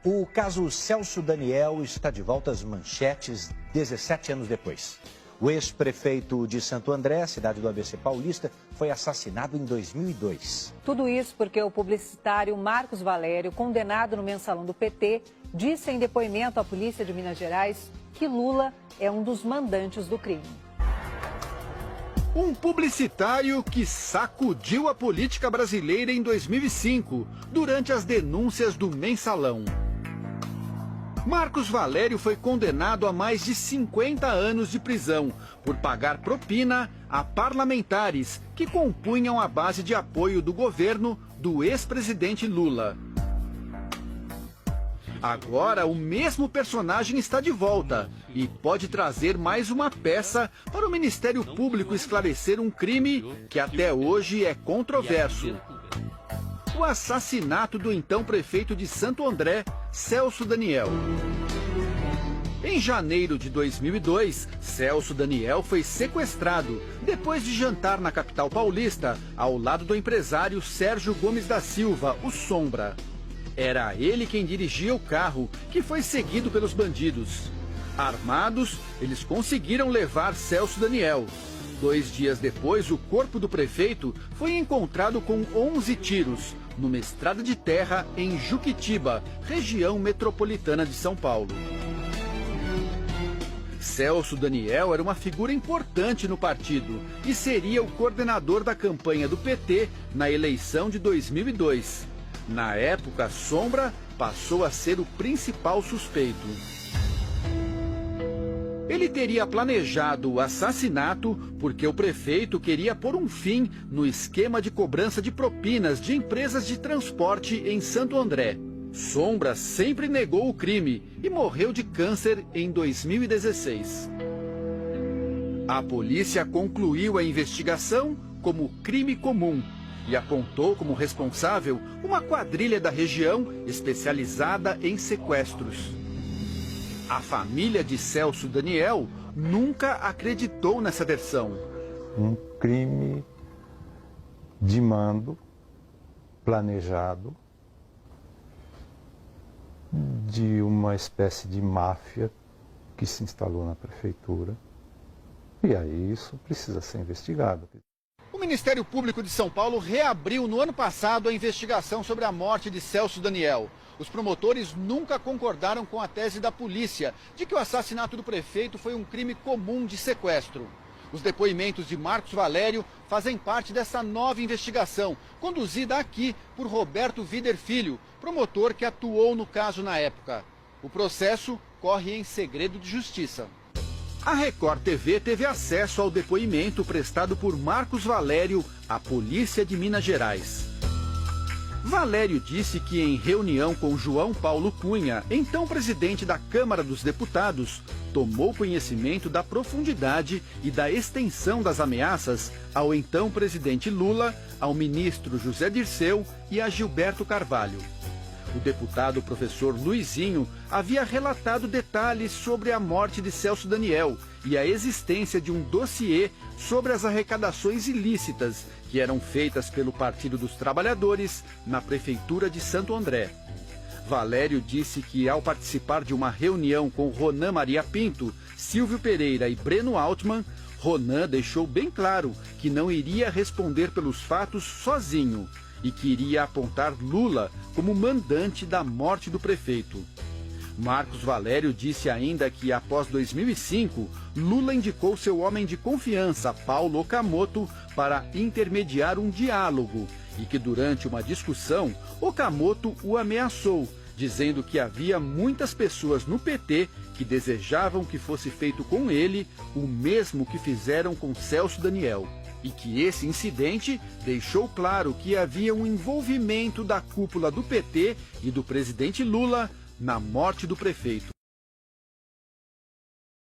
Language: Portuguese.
O caso Celso Daniel está de volta às manchetes 17 anos depois. O ex-prefeito de Santo André, cidade do ABC Paulista, foi assassinado em 2002. Tudo isso porque o publicitário Marcos Valério, condenado no mensalão do PT, disse em depoimento à polícia de Minas Gerais que Lula é um dos mandantes do crime. Um publicitário que sacudiu a política brasileira em 2005, durante as denúncias do mensalão. Marcos Valério foi condenado a mais de 50 anos de prisão por pagar propina a parlamentares que compunham a base de apoio do governo do ex-presidente Lula. Agora, o mesmo personagem está de volta e pode trazer mais uma peça para o Ministério Público esclarecer um crime que até hoje é controverso. O assassinato do então prefeito de Santo André, Celso Daniel. Em janeiro de 2002, Celso Daniel foi sequestrado depois de jantar na capital paulista, ao lado do empresário Sérgio Gomes da Silva, o Sombra. Era ele quem dirigia o carro, que foi seguido pelos bandidos. Armados, eles conseguiram levar Celso Daniel. 2 dias depois, o corpo do prefeito foi encontrado com 11 tiros, numa estrada de terra em Juquitiba, região metropolitana de São Paulo. Celso Daniel era uma figura importante no partido e seria o coordenador da campanha do PT na eleição de 2002. Na época, Sombra passou a ser o principal suspeito. Ele teria planejado o assassinato porque o prefeito queria pôr um fim no esquema de cobrança de propinas de empresas de transporte em Santo André. Sombra sempre negou o crime e morreu de câncer em 2016. A polícia concluiu a investigação como crime comum e apontou como responsável uma quadrilha da região especializada em sequestros. A família de Celso Daniel nunca acreditou nessa versão. Um crime de mando, planejado, de uma espécie de máfia que se instalou na prefeitura. E aí isso precisa ser investigado. O Ministério Público de São Paulo reabriu no ano passado a investigação sobre a morte de Celso Daniel. Os promotores nunca concordaram com a tese da polícia de que o assassinato do prefeito foi um crime comum de sequestro. Os depoimentos de Marcos Valério fazem parte dessa nova investigação, conduzida aqui por Roberto Vider Filho, promotor que atuou no caso na época. O processo corre em segredo de justiça. A Record TV teve acesso ao depoimento prestado por Marcos Valério à Polícia de Minas Gerais. Valério disse que em reunião com João Paulo Cunha, então presidente da Câmara dos Deputados, tomou conhecimento da profundidade e da extensão das ameaças ao então presidente Lula, ao ministro José Dirceu e a Gilberto Carvalho. O deputado professor Luizinho havia relatado detalhes sobre a morte de Celso Daniel e a existência de um dossiê sobre as arrecadações ilícitas que eram feitas pelo Partido dos Trabalhadores na Prefeitura de Santo André. Valério disse que, ao participar de uma reunião com Ronan Maria Pinto, Silvio Pereira e Breno Altman, Ronan deixou bem claro que não iria responder pelos fatos sozinho e que iria apontar Lula como mandante da morte do prefeito. Marcos Valério disse ainda que, após 2005, Lula indicou seu homem de confiança, Paulo Okamoto, para intermediar um diálogo e que, durante uma discussão, Okamoto o ameaçou, dizendo que havia muitas pessoas no PT que desejavam que fosse feito com ele o mesmo que fizeram com Celso Daniel. E que esse incidente deixou claro que havia um envolvimento da cúpula do PT e do presidente Lula na morte do prefeito.